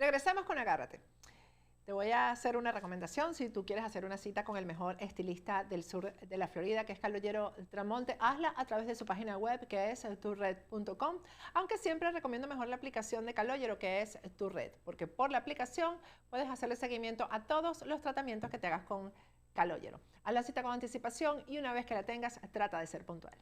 Regresamos con Agárrate. Te voy a hacer una recomendación. Si tú quieres hacer una cita con el mejor estilista del sur de la Florida, que es Calogero Tramonte, hazla a través de su página web, que es tourred.com. Aunque siempre recomiendo mejor la aplicación de Calogero, que es Tourred, porque por la aplicación puedes hacerle seguimiento a todos los tratamientos que te hagas con Calogero. Haz la cita con anticipación y una vez que la tengas, trata de ser puntual.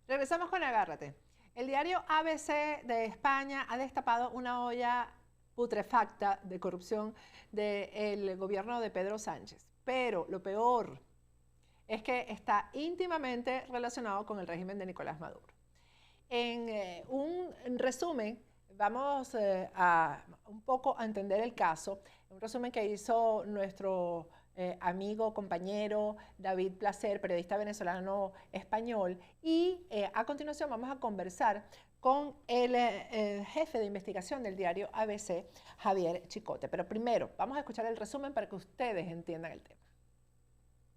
Regresamos con Agárrate. El diario ABC de España ha destapado una olla putrefacta de corrupción del gobierno de Pedro Sánchez. Pero lo peor es que está íntimamente relacionado con el régimen de Nicolás Maduro. En un resumen, vamos a un poco a entender el caso. Un resumen que hizo nuestro amigo, compañero David Placer, periodista venezolano español, y a continuación vamos a conversar con el jefe de investigación del diario ABC, Javier Chicote. Pero primero, vamos a escuchar el resumen para que ustedes entiendan el tema.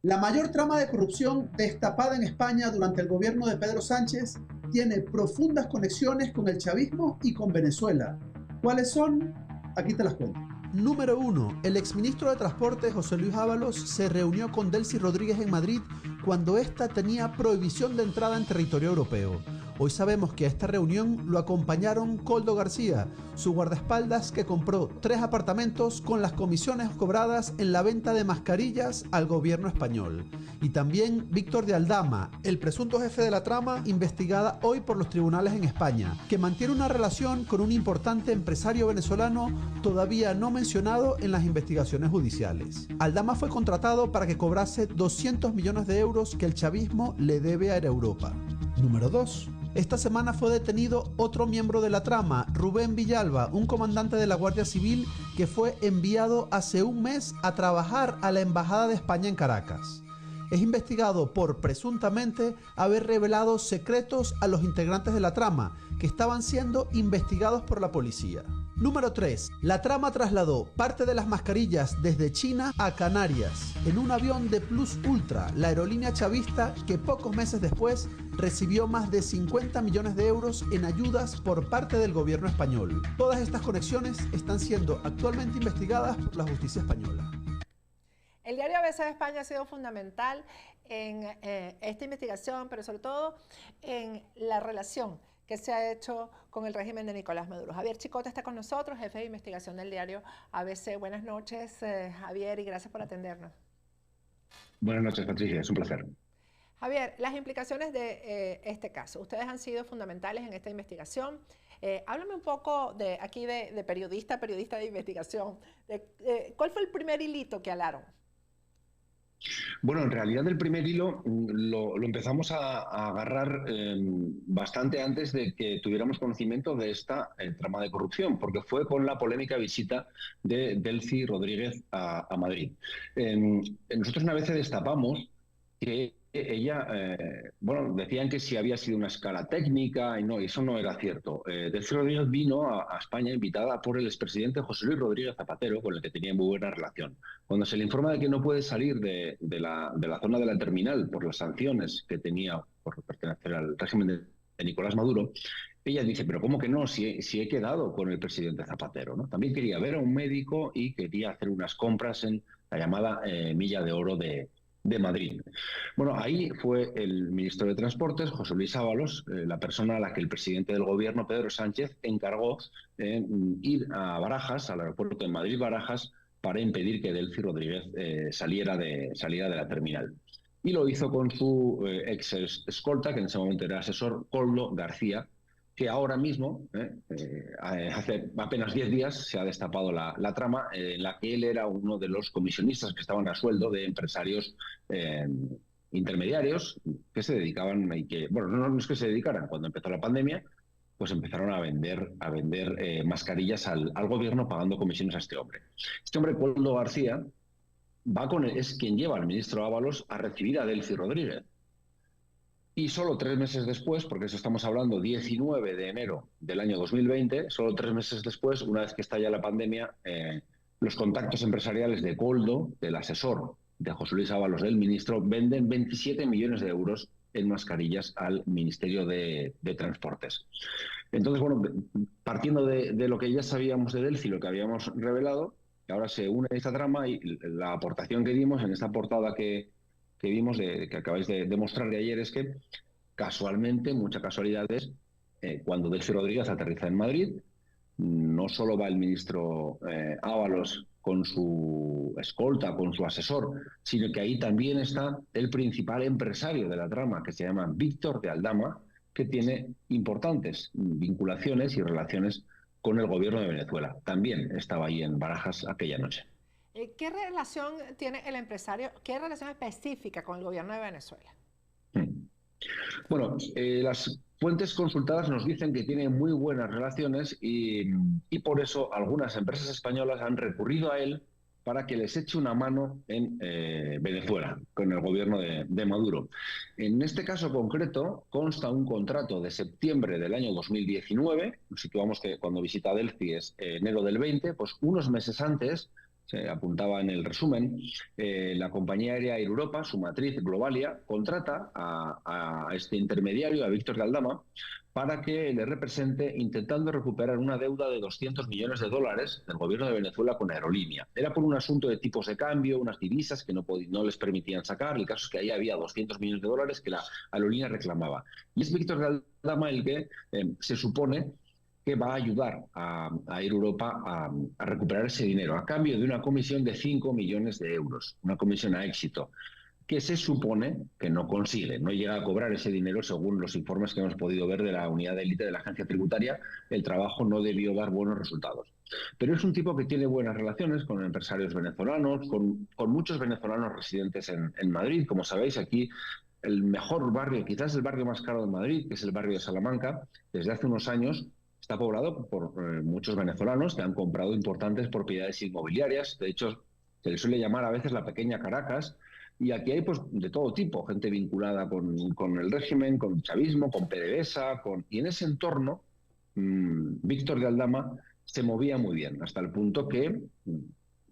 La mayor trama de corrupción destapada en España durante el gobierno de Pedro Sánchez tiene profundas conexiones con el chavismo y con Venezuela. ¿Cuáles son? Aquí te las cuento. Número 1. El exministro de Transporte, José Luis Ábalos, se reunió con Delcy Rodríguez en Madrid cuando ésta tenía prohibición de entrada en territorio europeo. Hoy sabemos que a esta reunión lo acompañaron Koldo García, su guardaespaldas que compró 3 apartamentos con las comisiones cobradas en la venta de mascarillas al gobierno español. Y también Víctor de Aldama, el presunto jefe de la trama investigada hoy por los tribunales en España, que mantiene una relación con un importante empresario venezolano todavía no mencionado en las investigaciones judiciales. Aldama fue contratado para que cobrase 200 millones de euros que el chavismo le debe a Europa. Número 2. Esta semana fue detenido otro miembro de la trama, Rubén Villalba, un comandante de la Guardia Civil que fue enviado hace un mes a trabajar a la Embajada de España en Caracas. Es investigado por presuntamente haber revelado secretos a los integrantes de la trama, que estaban siendo investigados por la policía. Número 3. La trama trasladó parte de las mascarillas desde China a Canarias, en un avión de Plus Ultra, la aerolínea chavista que pocos meses después recibió más de 50 millones de euros en ayudas por parte del gobierno español. Todas estas conexiones están siendo actualmente investigadas por la justicia española. El diario ABC de España ha sido fundamental en esta investigación, pero sobre todo en la relación que se ha hecho con el régimen de Nicolás Maduro. Javier Chicote está con nosotros, jefe de investigación del diario ABC. Buenas noches, Javier, y gracias por atendernos. Buenas noches, Patricia, es un placer. Javier, las implicaciones de este caso. Ustedes han sido fundamentales en esta investigación. Háblame un poco de aquí de periodista de investigación. ¿Cuál fue el primer hilito que alaron? Bueno, en realidad el primer hilo lo empezamos a agarrar bastante antes de que tuviéramos conocimiento de esta trama de corrupción, porque fue con la polémica visita de Delcy Rodríguez a Madrid. Nosotros una vez destapamos que ella, bueno, decían que si había sido una escala técnica, y no, eso no era cierto. Delcy Rodríguez vino a España invitada por el expresidente José Luis Rodríguez Zapatero, con el que tenía muy buena relación. Cuando se le informa de que no puede salir de la zona de la terminal por las sanciones que tenía por pertenecer al régimen de Nicolás Maduro, ella dice, pero ¿cómo que no? Si he quedado con el presidente Zapatero, ¿no? También quería ver a un médico y quería hacer unas compras en la llamada Milla de Oro de Madrid. Bueno, ahí fue el ministro de Transportes, José Luis Ábalos, la persona a la que el presidente del gobierno, Pedro Sánchez, encargó ir a Barajas, al aeropuerto de Madrid-Barajas, para impedir que Delcy Rodríguez saliera de la terminal. Y lo hizo con su ex escolta, que en ese momento era asesor, Koldo García, que ahora mismo, hace apenas 10 días, se ha destapado la trama en la que él era uno de los comisionistas que estaban a sueldo de empresarios intermediarios que se dedicaban, y que, bueno, no es que se dedicaran, cuando empezó la pandemia, pues empezaron a vender mascarillas al gobierno pagando comisiones a este hombre. Este hombre, Koldo García, es quien lleva al ministro Ábalos a recibir a Delcy Rodríguez. Y solo 3 meses después, porque eso estamos hablando 19 de enero del año 2020, solo 3 meses después, una vez que estalla la pandemia, los contactos empresariales de Koldo, del asesor de José Luis Ábalos, del ministro, venden 27 millones de euros en mascarillas al Ministerio de Transportes. Entonces, bueno, partiendo de lo que ya sabíamos de Delphi, lo que habíamos revelado, ahora se une esta trama y la aportación que dimos en esta portada que vimos, que acabáis de mostrar de ayer, es que casualmente, muchas casualidades, cuando Delcy Rodríguez aterriza en Madrid, no solo va el ministro Ábalos con su escolta, con su asesor, sino que ahí también está el principal empresario de la trama, que se llama Víctor de Aldama, que tiene importantes vinculaciones y relaciones con el gobierno de Venezuela. También estaba ahí en Barajas aquella noche. ¿Qué relación tiene el empresario, qué relación específica con el gobierno de Venezuela? Bueno, las fuentes consultadas nos dicen que tiene muy buenas relaciones y por eso algunas empresas españolas han recurrido a él para que les eche una mano en Venezuela, con el gobierno de Maduro. En este caso concreto consta un contrato de septiembre del año 2019, nos situamos que cuando visita Delphi es enero del 20, pues unos meses antes, se apuntaba en el resumen, la compañía aérea Air Europa, su matriz Globalia, contrata a este intermediario, a Víctor de Aldama, para que le represente intentando recuperar una deuda de 200 millones de dólares del gobierno de Venezuela con Aerolínea. Era por un asunto de tipos de cambio, unas divisas que no les permitían sacar. El caso es que ahí había 200 millones de dólares que la Aerolínea reclamaba. Y es Víctor de Aldama el que se supone que va a ayudar a Air Europa a recuperar ese dinero a cambio de una comisión de 5 millones de euros, una comisión a éxito, que se supone que no consigue, no llega a cobrar ese dinero según los informes que hemos podido ver de la unidad de élite de la agencia tributaria. El trabajo no debió dar buenos resultados. Pero es un tipo que tiene buenas relaciones con empresarios venezolanos, con muchos venezolanos residentes en Madrid. Como sabéis, aquí el mejor barrio, quizás el barrio más caro de Madrid, que es el barrio de Salamanca, desde hace unos años está poblado por muchos venezolanos que han comprado importantes propiedades inmobiliarias. De hecho, se le suele llamar a veces la pequeña Caracas. Y aquí hay pues de todo tipo, gente vinculada con el régimen, con el chavismo, con PDVSA, y en ese entorno Víctor de Aldama se movía muy bien, hasta el punto que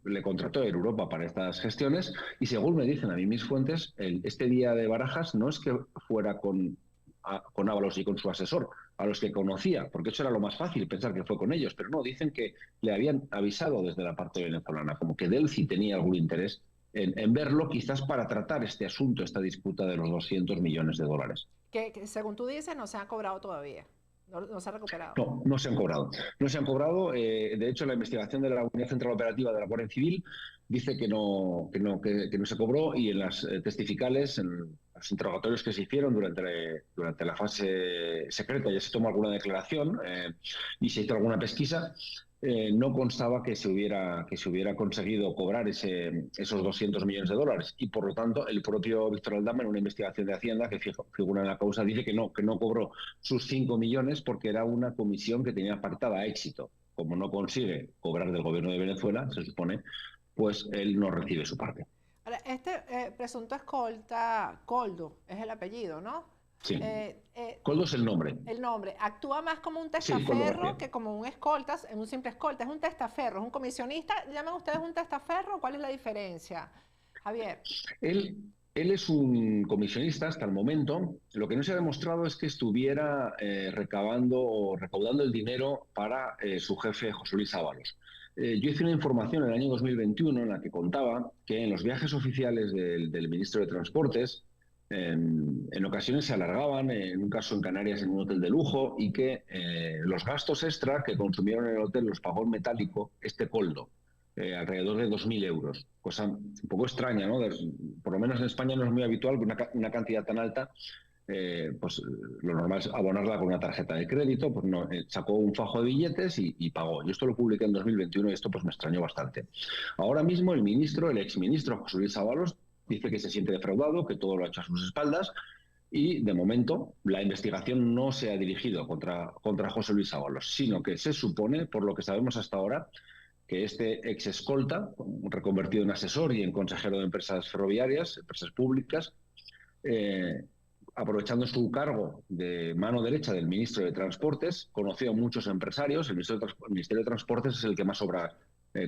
le contrató a Europa para estas gestiones y según me dicen a mí mis fuentes, este día de Barajas no es que fuera con Ábalos y con su asesor, a los que conocía, porque eso era lo más fácil, pensar que fue con ellos, pero no, dicen que le habían avisado desde la parte venezolana, como que Delphi tenía algún interés en verlo, quizás para tratar este asunto, esta disputa de los 200 millones de dólares. Que según tú dices, no se ha cobrado todavía. No se ha recuperado. No, no se han cobrado. No se han cobrado. De hecho, la investigación de la Unidad Central Operativa de la Guardia Civil dice que no se cobró y en las testificales, en los interrogatorios que se hicieron durante la fase secreta, ya se tomó alguna declaración y se hizo alguna pesquisa. No constaba que se hubiera conseguido cobrar esos 200 millones de dólares y por lo tanto el propio Víctor Aldama en una investigación de Hacienda que figura en la causa dice que no cobró sus 5 millones porque era una comisión que tenía apartada a éxito. Como no consigue cobrar del gobierno de Venezuela, se supone, pues él no recibe su parte. Ahora, este presunto escolta, Koldo, es el apellido, ¿no? Sí. Koldo es el nombre. El nombre. Actúa más como un testaferro que como un escolta, un simple escolta. Es un testaferro, es un comisionista. ¿Llaman ustedes un testaferro? ¿Cuál es la diferencia, Javier? Él es un comisionista hasta el momento. Lo que no se ha demostrado es que estuviera recaudando el dinero para su jefe, José Luis Ábalos. Yo hice una información en el año 2021 en la que contaba que en los viajes oficiales del ministro de Transportes, en ocasiones se alargaban, en un caso en Canarias en un hotel de lujo, y que los gastos extra que consumieron en el hotel los pagó en metálico este Koldo, alrededor de 2.000 euros. Cosa un poco extraña, ¿no? Por lo menos en España no es muy habitual que una cantidad tan alta, pues lo normal es abonarla con una tarjeta de crédito. Pues no, sacó un fajo de billetes y pagó. Yo esto lo publiqué en 2021 y esto pues me extrañó bastante. Ahora mismo el exministro José Luis Ábalos dice que se siente defraudado, que todo lo ha hecho a sus espaldas y, de momento, la investigación no se ha dirigido contra José Luis Ábalos, sino que se supone, por lo que sabemos hasta ahora, que este ex escolta, reconvertido en asesor y en consejero de empresas ferroviarias, empresas públicas, aprovechando su cargo de mano derecha del ministro de Transportes, conoció a muchos empresarios. El Ministerio de Transportes es el que más obras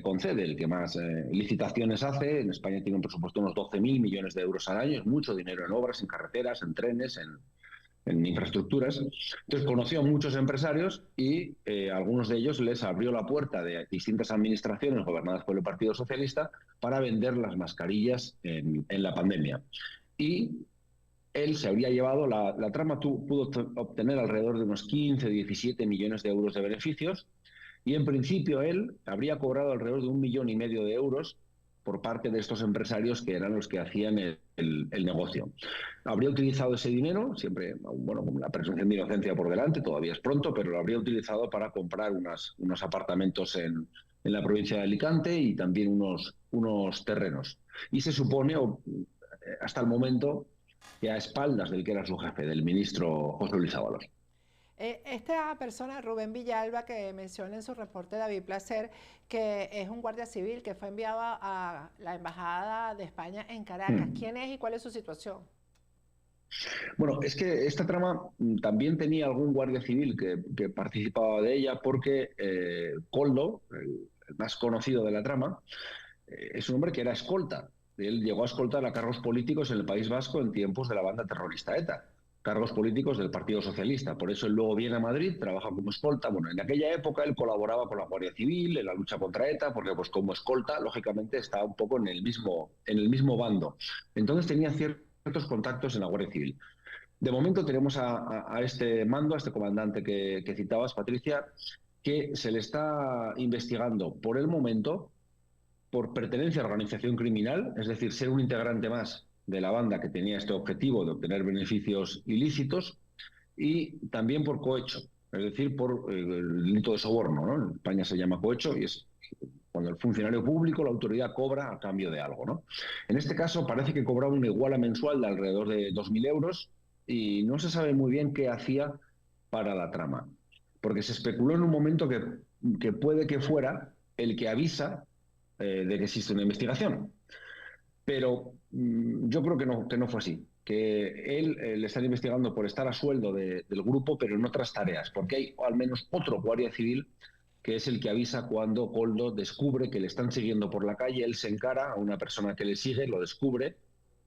concede, el que más licitaciones hace. En España tiene un presupuesto de unos 12.000 millones de euros al año, es mucho dinero en obras, en carreteras, en trenes, en infraestructuras. Entonces conoció a muchos empresarios y algunos de ellos les abrió la puerta de distintas administraciones gobernadas por el Partido Socialista para vender las mascarillas en la pandemia. Y él se habría llevado, la trama pudo obtener alrededor de unos 15 o 17 millones de euros de beneficios, y en principio él habría cobrado alrededor de 1,5 millones de euros por parte de estos empresarios que eran los que hacían el negocio. Habría utilizado ese dinero, siempre, bueno, con la presunción de inocencia por delante, todavía es pronto, pero lo habría utilizado para comprar unos apartamentos en la provincia de Alicante y también unos terrenos. Y se supone, hasta el momento, que a espaldas del que era su jefe, del ministro José Luis Ábalos. Esta persona, Rubén Villalba, que menciona en su reporte David Placer, que es un guardia civil que fue enviado a la Embajada de España en Caracas. ¿Quién es y cuál es su situación? Bueno, es que esta trama también tenía algún guardia civil que participaba de ella, porque Koldo, el más conocido de la trama, es un hombre que era escolta. Él llegó a escoltar a cargos políticos en el País Vasco en tiempos de la banda terrorista ETA, cargos políticos del Partido Socialista. Por eso él luego viene a Madrid, trabaja como escolta. Bueno, en aquella época él colaboraba con la Guardia Civil en la lucha contra ETA, porque pues como escolta, lógicamente, estaba un poco en el mismo bando. Entonces tenía ciertos contactos en la Guardia Civil. De momento tenemos a este mando, a este comandante que citabas, Patricia, que se le está investigando por el momento por pertenencia a organización criminal, es decir, ser un integrante más de la banda que tenía este objetivo de obtener beneficios ilícitos, y también por cohecho, es decir, por el delito de soborno, ¿no? En España se llama cohecho y es cuando el funcionario público, la autoridad, cobra a cambio de algo, ¿no? En este caso parece que cobraba una iguala mensual de alrededor de 2.000 euros y no se sabe muy bien qué hacía para la trama, porque se especuló en un momento que puede que fuera el que avisa de que existe una investigación. Pero yo creo que no fue así, que él le están investigando por estar a sueldo del grupo, pero en otras tareas, porque hay al menos otro guardia civil que es el que avisa cuando Koldo descubre que le están siguiendo por la calle. Él se encara a una persona que le sigue, lo descubre,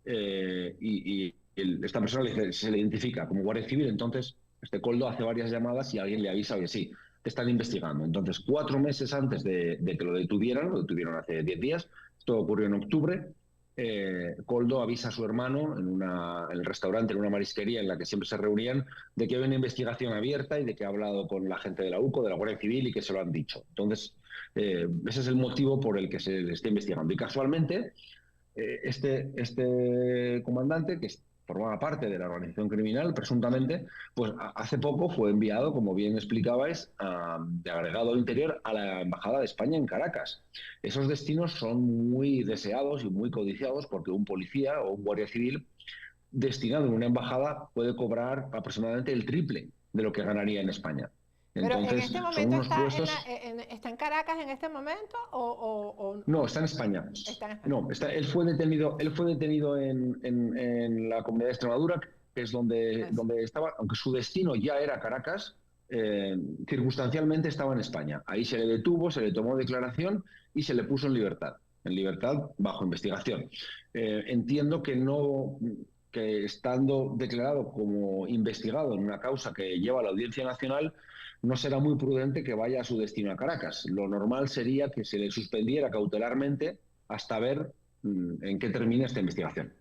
esta persona se le identifica como guardia civil. Entonces este Koldo hace varias llamadas y alguien le avisa: oye, sí, te están investigando. Entonces, 4 meses antes de que lo detuvieran hace 10 días, esto ocurrió en octubre, Koldo avisa a su hermano en el restaurante, en una marisquería en la que siempre se reunían, de que hay una investigación abierta y de que ha hablado con la gente de la UCO, de la Guardia Civil, y que se lo han dicho. Entonces, ese es el motivo por el que se le está investigando. Y casualmente, este comandante, que formaba parte de la organización criminal, presuntamente, pues hace poco fue enviado, como bien explicabais, de agregado interior a la Embajada de España en Caracas. Esos destinos son muy deseados y muy codiciados, porque un policía o un guardia civil destinado en una embajada puede cobrar aproximadamente el triple de lo que ganaría en España. Entonces, ¿pero en este momento está en Caracas en este momento o no? Está en España. Está en España. No, él fue detenido en la Comunidad de Extremadura, que es donde estaba, aunque su destino ya era Caracas, circunstancialmente estaba en España. Ahí se le detuvo, se le tomó declaración y se le puso en libertad bajo investigación. Entiendo que estando declarado como investigado en una causa que lleva a la Audiencia Nacional, no será muy prudente que vaya a su destino a Caracas. Lo normal sería que se le suspendiera cautelarmente hasta ver en qué termina esta investigación.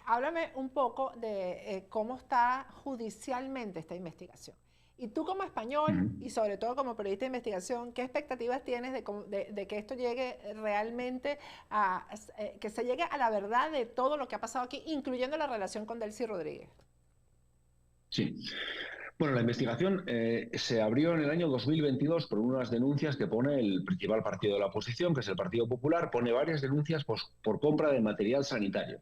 Háblame un poco de cómo está judicialmente esta investigación. Y tú como español y sobre todo como periodista de investigación, ¿qué expectativas tienes de que esto llegue realmente que se llegue a la verdad de todo lo que ha pasado aquí, incluyendo la relación con Delcy Rodríguez? Sí. Bueno, la investigación se abrió en el año 2022 por unas denuncias que pone el principal partido de la oposición, que es el Partido Popular. Pone varias denuncias por compra de material sanitario.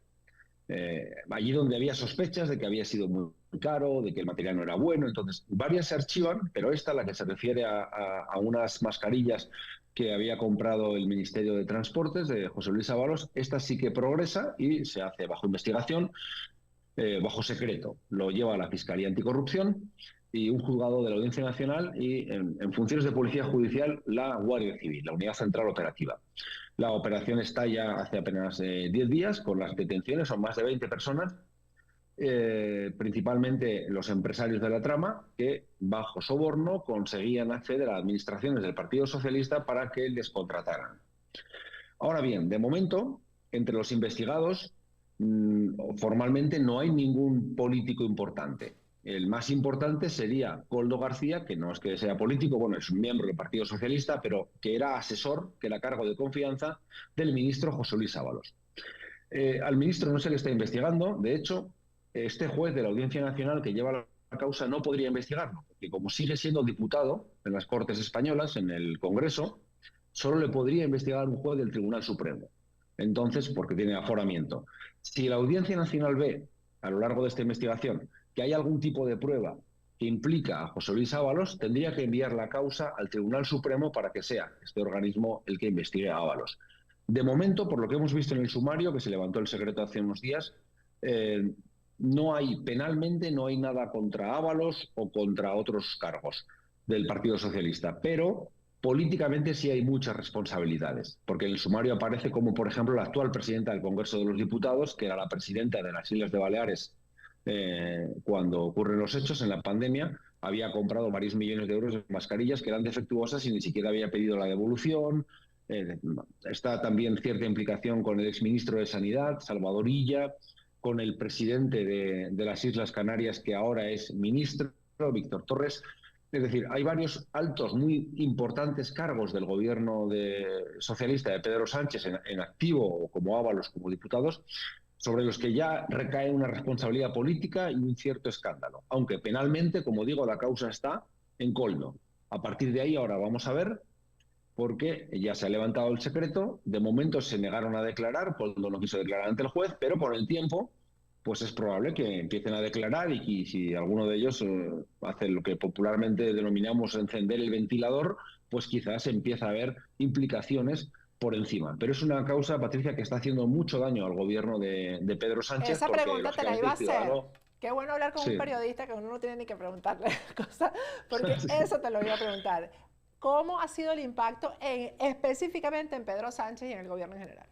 Allí donde había sospechas de que había sido muy caro, de que el material no era bueno. Entonces, varias se archivan, pero esta, la que se refiere a unas mascarillas que había comprado el Ministerio de Transportes de José Luis Ábalos, esta sí que progresa y se hace bajo investigación. bajo secreto. Lo lleva la Fiscalía Anticorrupción y un juzgado de la Audiencia Nacional y en funciones de Policía Judicial la Guardia Civil, la Unidad Central Operativa. La operación está ya hace apenas 10 días con las detenciones, son más de 20 personas, principalmente los empresarios de la trama que bajo soborno conseguían acceder a administraciones del Partido Socialista para que les contrataran. Ahora bien, de momento, entre los investigados, formalmente no hay ningún político importante. El más importante sería Koldo García, que no es que sea político, bueno, es un miembro del Partido Socialista, pero que era asesor, que era cargo de confianza del ministro José Luis Ábalos. Al ministro no se le está investigando, de hecho, este juez de la Audiencia Nacional que lleva la causa no podría investigarlo, porque como sigue siendo diputado en las Cortes Españolas, en el Congreso, solo le podría investigar un juez del Tribunal Supremo. Entonces, porque tiene aforamiento. Si la Audiencia Nacional ve, a lo largo de esta investigación, que hay algún tipo de prueba que implica a José Luis Ábalos, tendría que enviar la causa al Tribunal Supremo para que sea este organismo el que investigue a Ábalos. De momento, por lo que hemos visto en el sumario, que se levantó el secreto hace unos días, no hay penalmente, no hay nada contra Ábalos o contra otros cargos del Partido Socialista, pero políticamente sí hay muchas responsabilidades, porque en el sumario aparece como, por ejemplo, la actual presidenta del Congreso de los Diputados, que era la presidenta de las Islas de Baleares cuando ocurren los hechos en la pandemia, había comprado varios millones de euros de mascarillas que eran defectuosas y ni siquiera había pedido la devolución. Está también cierta implicación con el exministro de Sanidad, Salvador Illa, con el presidente de las Islas Canarias, que ahora es ministro, Víctor Torres. Es decir, hay varios altos, muy importantes cargos del gobierno socialista de Pedro Sánchez en activo, como Ábalos, como diputados, sobre los que ya recae una responsabilidad política y un cierto escándalo. Aunque penalmente, como digo, la causa está en Koldo. A partir de ahí ahora vamos a ver, porque ya se ha levantado el secreto. De momento se negaron a declarar, Koldo no quiso declarar ante el juez, pero con el tiempo pues es probable que empiecen a declarar y si alguno de ellos hace lo que popularmente denominamos encender el ventilador, pues quizás empieza a haber implicaciones por encima. Pero es una causa, Patricia, que está haciendo mucho daño al gobierno de Pedro Sánchez. Esa pregunta te la iba a hacer. Qué bueno hablar con Sí. un periodista que uno no tiene ni que preguntarle cosas, porque eso te lo iba a preguntar. ¿Cómo ha sido el impacto específicamente en Pedro Sánchez y en el gobierno en general?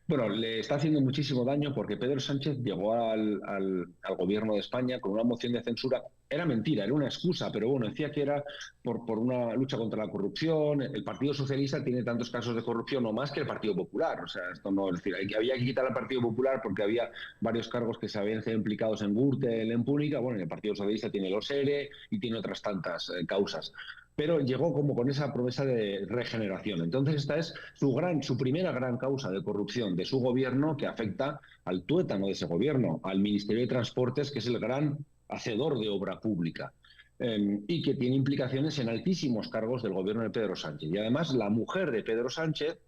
Bueno, le está haciendo muchísimo daño porque Pedro Sánchez llegó al gobierno de España con una moción de censura. Era mentira, era una excusa, pero bueno, decía que era por una lucha contra la corrupción. El Partido Socialista tiene tantos casos de corrupción o más que el Partido Popular. O sea, esto no es decir, había que quitar al Partido Popular porque había varios cargos que se habían sido implicados en Gürtel, en Púnica. Bueno, el Partido Socialista tiene los ERE y tiene otras tantas causas. Pero llegó como con esa promesa de regeneración. Entonces esta es su primera gran causa de corrupción de su gobierno, que afecta al tuétano de ese gobierno, al Ministerio de Transportes, que es el gran hacedor de obra pública, y que tiene implicaciones en altísimos cargos del gobierno de Pedro Sánchez. Y además la mujer de Pedro Sánchez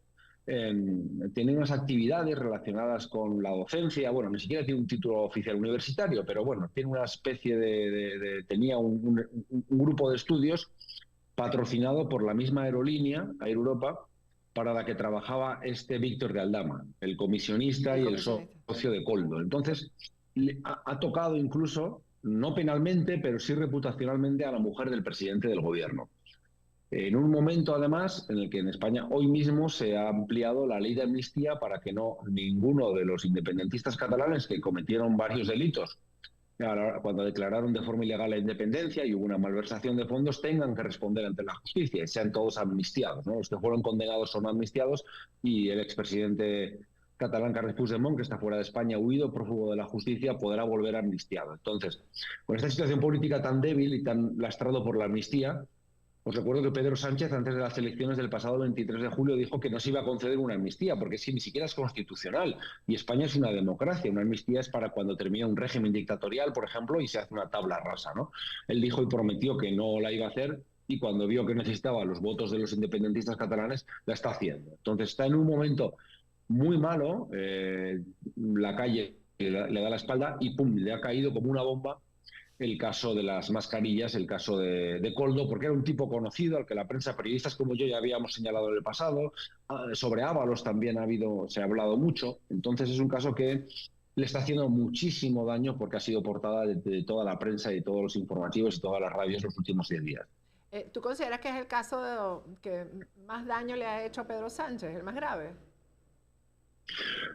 tiene unas actividades relacionadas con la docencia. Bueno, ni siquiera tiene un título oficial universitario, pero bueno, tiene una especie tenía un grupo de estudios patrocinado por la misma aerolínea, Air Europa, para la que trabajaba este Víctor de Aldama, el comisionista y el socio de Koldo. Entonces, ha tocado incluso, no penalmente, pero sí reputacionalmente, a la mujer del presidente del gobierno. En un momento, además, en el que en España hoy mismo se ha ampliado la ley de amnistía para que ninguno de los independentistas catalanes que cometieron varios delitos cuando declararon de forma ilegal la independencia y hubo una malversación de fondos, tengan que responder ante la justicia y sean todos amnistiados, ¿no? Los que fueron condenados son amnistiados y el expresidente catalán Carles Puigdemont, que está fuera de España, huido, prófugo de la justicia, podrá volver amnistiado. Entonces, con esta situación política tan débil y tan lastrado por la amnistía, os recuerdo que Pedro Sánchez, antes de las elecciones del pasado 23 de julio, dijo que no se iba a conceder una amnistía, porque ni siquiera es constitucional. Y España es una democracia. Una amnistía es para cuando termina un régimen dictatorial, por ejemplo, y se hace una tabla rasa, ¿no? Él dijo y prometió que no la iba a hacer, y cuando vio que necesitaba los votos de los independentistas catalanes, la está haciendo. Entonces está en un momento muy malo, la calle le da la espalda y ¡pum!, le ha caído como una bomba el caso de las mascarillas, el caso de Koldo, porque era un tipo conocido al que la prensa, periodistas como yo, ya habíamos señalado en el pasado. Sobre Ábalos también se ha hablado mucho. Entonces es un caso que le está haciendo muchísimo daño porque ha sido portada de toda la prensa y todos los informativos y todas las radios los últimos 10 días. ¿Tú consideras que es el caso que más daño le ha hecho a Pedro Sánchez, el más grave?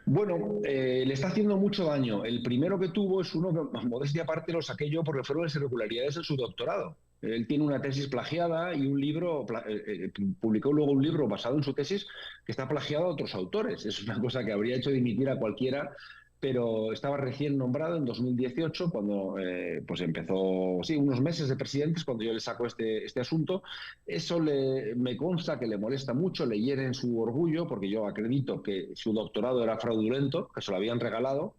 Bueno, le está haciendo mucho daño. El primero que tuvo es uno que, modestia aparte, lo saqué yo porque fueron las irregularidades en su doctorado. Él tiene una tesis plagiada y un libro, publicó luego un libro basado en su tesis que está plagiado a otros autores. Es una cosa que habría hecho dimitir a cualquiera, pero estaba recién nombrado en 2018, cuando pues empezó, sí, unos meses de presidente, es cuando yo le saco este asunto. Eso me consta que le molesta mucho, le hiere en su orgullo, porque yo acredito que su doctorado era fraudulento, que se lo habían regalado,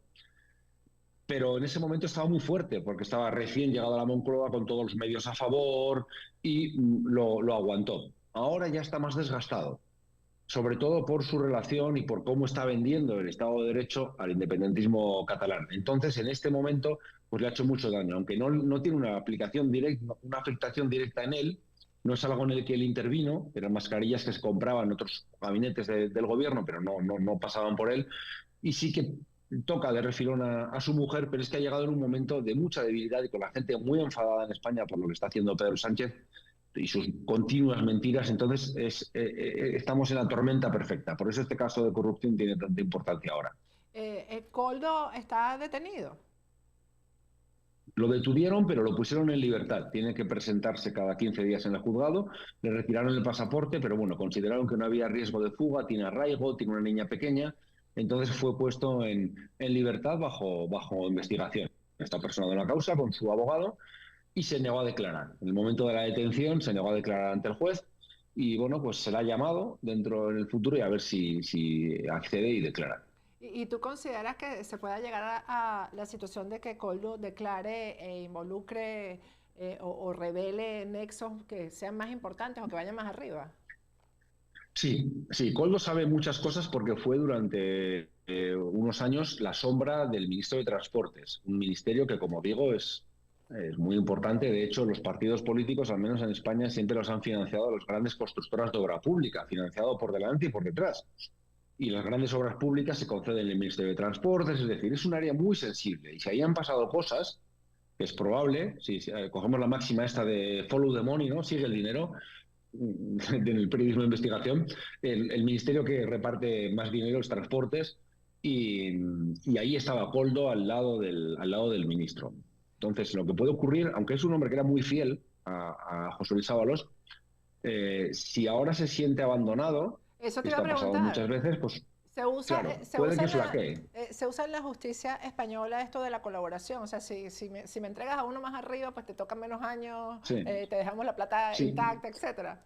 pero en ese momento estaba muy fuerte, porque estaba recién llegado a la Moncloa con todos los medios a favor y lo aguantó. Ahora ya está más desgastado, sobre todo por su relación y por cómo está vendiendo el Estado de Derecho al independentismo catalán. Entonces, en este momento, pues le ha hecho mucho daño, aunque no tiene una aplicación directa, una afectación directa en él. No es algo en el que él intervino, eran mascarillas que se compraban en otros gabinetes del gobierno, pero no pasaban por él. Y sí que toca de refilón a su mujer, pero es que ha llegado en un momento de mucha debilidad y con la gente muy enfadada en España por lo que está haciendo Pedro Sánchez y sus continuas mentiras. Entonces estamos en la tormenta perfecta. Por eso este caso de corrupción tiene tanta importancia ahora. ¿Koldo está detenido? Lo detuvieron, pero lo pusieron en libertad. Tiene que presentarse cada 15 días en el juzgado. Le retiraron el pasaporte, pero bueno, consideraron que no había riesgo de fuga, tiene arraigo, tiene una niña pequeña. Entonces fue puesto en libertad bajo investigación. Esta persona de la causa con su abogado y se negó a declarar. En el momento de la detención se negó a declarar ante el juez y bueno, pues se la ha llamado dentro en el futuro y a ver si accede y declara. ¿Y tú consideras que se pueda llegar a la situación de que Koldo declare e involucre o revele nexos que sean más importantes o que vayan más arriba? Sí, Koldo sabe muchas cosas porque fue durante unos años la sombra del ministro de Transportes, un ministerio que, como digo, es muy importante. De hecho, los partidos políticos, al menos en España, siempre los han financiado las grandes constructoras de obra pública, financiado por delante y por detrás. Y las grandes obras públicas se conceden en el Ministerio de Transportes, es decir, es un área muy sensible. Y si ahí han pasado cosas, que es probable, si cogemos la máxima esta de follow the money, ¿no? Sigue el dinero, en el periodismo de investigación, el ministerio que reparte más dinero es Transportes, y ahí estaba Koldo al lado del ministro. Entonces, lo que puede ocurrir, aunque es un hombre que era muy fiel a José Luis Ábalos, si ahora se siente abandonado, eso te esto iba a ha pasado preguntar. muchas veces, pues Se usa, claro, se puede usa que en la, flaquee. se usa en la justicia española esto de la colaboración. O sea, si me entregas a uno más arriba, pues te tocan menos años, Sí, te dejamos la plata sí. intacta, etcétera.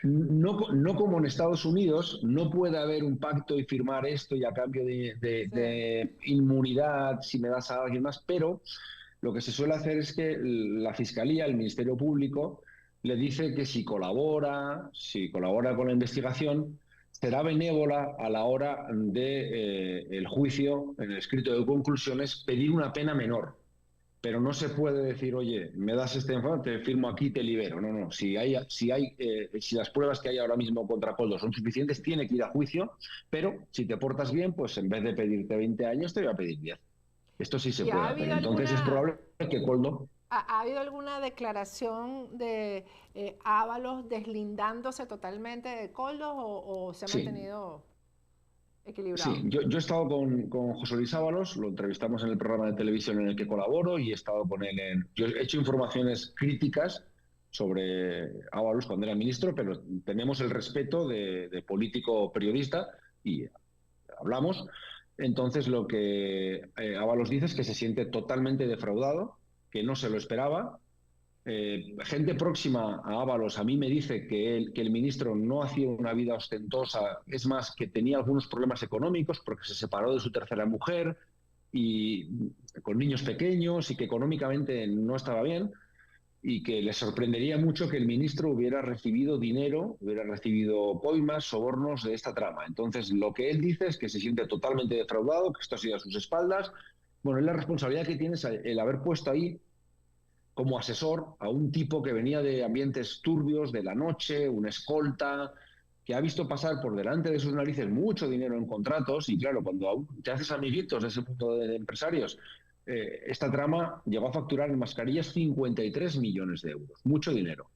No como en Estados Unidos, no puede haber un pacto y firmar esto y a cambio Sí. de inmunidad si me das a alguien más, pero lo que se suele hacer es que la Fiscalía, el Ministerio Público, le dice que si colabora con la investigación, será benévola a la hora de el juicio, en el escrito de conclusiones, pedir una pena menor. Pero no se puede decir, oye, me das este informe, te firmo aquí, te libero. No. Si las pruebas que hay ahora mismo contra Koldo son suficientes, tiene que ir a juicio, pero si te portas bien, pues en vez de pedirte 20 años, te voy a pedir 10. Esto sí se ¿Y puede hacer. Entonces es probable que Koldo... ¿Ha habido alguna declaración de Ábalos deslindándose totalmente de Koldo o se ha mantenido equilibrado? Sí, yo he estado con José Luis Ábalos, lo entrevistamos en el programa de televisión en el que colaboro y he estado con él yo he hecho informaciones críticas sobre Ábalos cuando era ministro, pero tenemos el respeto de político periodista y hablamos. Entonces lo que Ábalos dice es que se siente totalmente defraudado, que no se lo esperaba. Gente próxima a Ábalos a mí me dice que el ministro no hacía una vida ostentosa, es más, que tenía algunos problemas económicos porque se separó de su tercera mujer y con niños pequeños y que económicamente no estaba bien y que le sorprendería mucho que el ministro hubiera recibido dinero, hubiera recibido coimas, sobornos de esta trama. Entonces, lo que él dice es que se siente totalmente defraudado, que esto ha sido a sus espaldas. Bueno, es la responsabilidad que tiene el haber puesto ahí como asesor a un tipo que venía de ambientes turbios, de la noche, un escolta, que ha visto pasar por delante de sus narices mucho dinero en contratos, y claro, cuando te haces amiguitos de ese punto de empresarios, esta trama llegó a facturar en mascarillas 53 millones de euros, mucho dinero.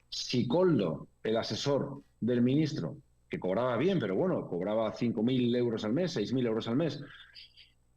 Si Koldo, el asesor del ministro, que cobraba bien, pero bueno, cobraba 5.000 euros al mes, 6.000 euros al mes,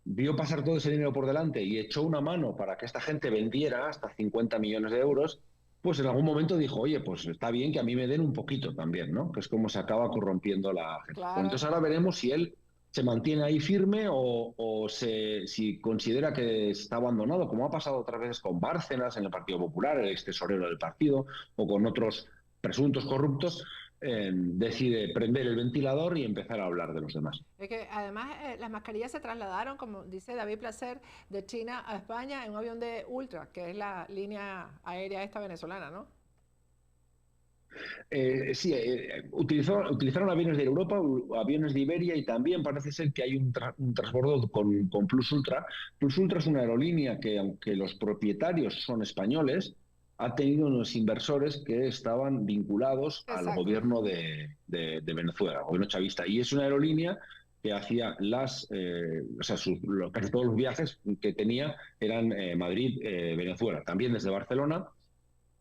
vio pasar todo ese dinero por delante y echó una mano para que esta gente vendiera hasta 50 millones de euros, pues en algún momento dijo, oye, pues está bien que a mí me den un poquito también, ¿no? Que es como se acaba corrompiendo la gente. Bueno, Claro. entonces ahora veremos si él se mantiene ahí firme o si considera que está abandonado, como ha pasado otras veces con Bárcenas en el Partido Popular, el ex tesorero del partido, o con otros presuntos corruptos, decide prender el ventilador y empezar a hablar de los demás. Es que además las mascarillas se trasladaron, como dice David Placer, de China a España en un avión de Ultra, que es la línea aérea esta venezolana, ¿no? Sí, utilizaron aviones de Europa, aviones de Iberia, y también parece ser que hay un transbordo con Plus Ultra. Plus Ultra es una aerolínea que, aunque los propietarios son españoles, ha tenido unos inversores que estaban vinculados al Exacto. gobierno de Venezuela, al gobierno chavista. Y es una aerolínea que hacía casi todos los viajes que tenía eran Madrid-Venezuela, también desde Barcelona,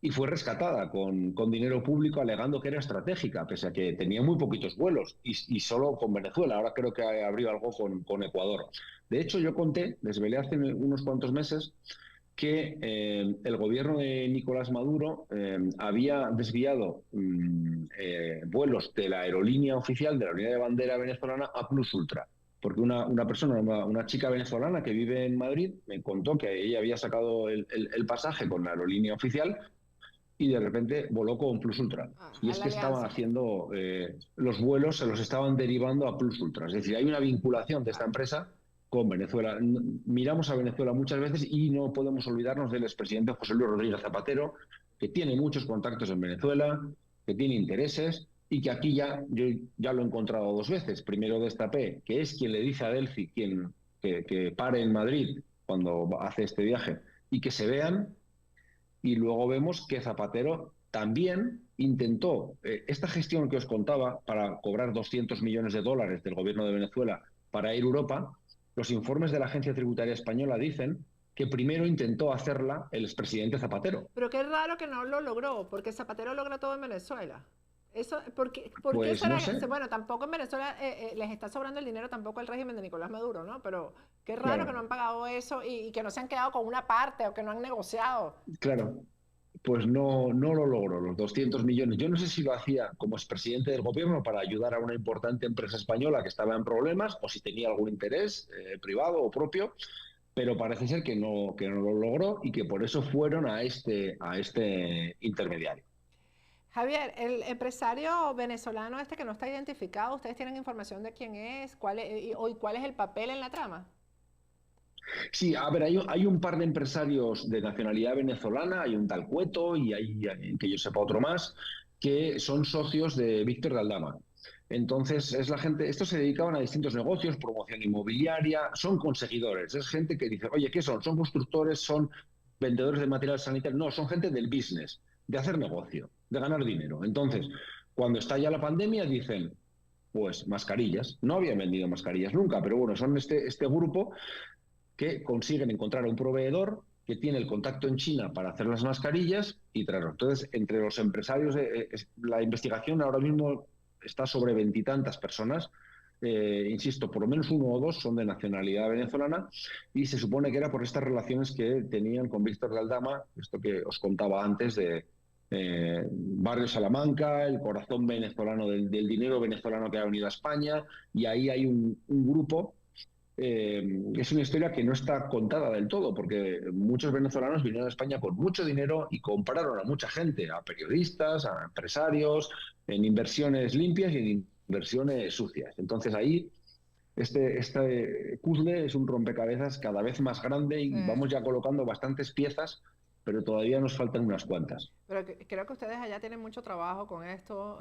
y fue rescatada con dinero público, alegando que era estratégica, pese a que tenía muy poquitos vuelos y solo con Venezuela. Ahora creo que abrió algo con Ecuador. De hecho, yo desvelé hace unos cuantos meses que el gobierno de Nicolás Maduro había desviado vuelos de la aerolínea oficial, de la aerolínea de bandera venezolana, a Plus Ultra. Porque una persona, una chica venezolana que vive en Madrid, me contó que ella había sacado el pasaje con la aerolínea oficial y de repente voló con Plus Ultra. Y A es la que estaban alianza. haciendo, los vuelos se los estaban derivando a Plus Ultra. Es decir, hay una vinculación de esta Claro. empresa con Venezuela. Miramos a Venezuela muchas veces y no podemos olvidarnos del expresidente José Luis Rodríguez Zapatero, que tiene muchos contactos en Venezuela, que tiene intereses y que aquí yo ya lo he encontrado dos veces. Primero destapé que es quien le dice a Delphi que pare en Madrid cuando hace este viaje y que se vean. Y luego vemos que Zapatero también intentó esta gestión que os contaba para cobrar 200 millones de dólares del gobierno de Venezuela para ir a Europa. Los informes de la Agencia Tributaria Española dicen que primero intentó hacerla el expresidente Zapatero. Pero qué raro que no lo logró, porque Zapatero logra todo en Venezuela. Eso, por qué Pues será? no sé, Bueno, tampoco en Venezuela les está sobrando el dinero tampoco al régimen de Nicolás Maduro, ¿no? Pero qué raro que no claro, han pagado eso y que no se han quedado con una parte o que no han negociado. claro. Pues no lo logró, los 200 millones. Yo no sé si lo hacía como expresidente del gobierno para ayudar a una importante empresa española que estaba en problemas o si tenía algún interés privado o propio, pero parece ser que no lo logró y que por eso fueron a este intermediario. Javier, el empresario venezolano este que no está identificado, ¿ustedes tienen información de quién es? ¿Cuál es el papel en la trama? Sí, a ver, hay un par de empresarios de nacionalidad venezolana, hay un tal Cueto y hay, que yo sepa, otro más, que son socios de Víctor de Aldama. Entonces, es la gente, estos se dedicaban a distintos negocios, promoción inmobiliaria, son conseguidores, es gente que dice, oye, ¿qué son? ¿Son constructores? ¿Son vendedores de material sanitario? No, son gente del business, de hacer negocio, de ganar dinero. Entonces, cuando estalla la pandemia, dicen, pues mascarillas. No habían vendido mascarillas nunca, pero bueno, son este grupo que consiguen encontrar a un proveedor que tiene el contacto en China para hacer las mascarillas y traerlo. Entonces, entre los empresarios, la investigación ahora mismo está sobre 20 y tantas personas. Insisto, por lo menos uno o dos son de nacionalidad venezolana y se supone que era por estas relaciones que tenían con Víctor de Aldama, esto que os contaba antes de Barrio Salamanca, el corazón venezolano del dinero venezolano que ha venido a España, y ahí hay un grupo. Es una historia que no está contada del todo, porque muchos venezolanos vinieron a España con mucho dinero y compraron a mucha gente, a periodistas, a empresarios, en inversiones limpias y en inversiones sucias. Entonces ahí este puzzle es un rompecabezas cada vez más grande y vamos ya colocando bastantes piezas, pero todavía nos faltan unas cuantas. Pero creo que ustedes allá tienen mucho trabajo con esto,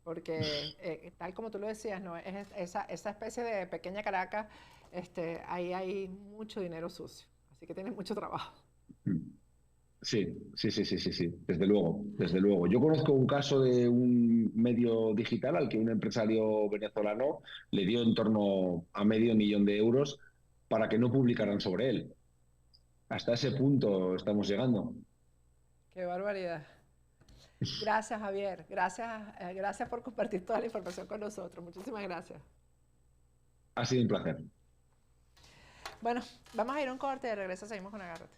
porque tal como tú lo decías, ¿no? Esa especie de pequeña Caracas, ahí hay mucho dinero sucio, así que tienen mucho trabajo. Sí, sí, sí, sí, sí, sí, desde luego, desde luego. Yo conozco un caso de un medio digital al que un empresario venezolano le dio en torno a $500.000 para que no publicaran sobre él. Hasta ese punto estamos llegando. Qué barbaridad. Gracias, Javier. Gracias por compartir toda la información con nosotros. Muchísimas gracias. Ha sido un placer. Bueno, vamos a ir a un corte, de regreso seguimos con Agárrate.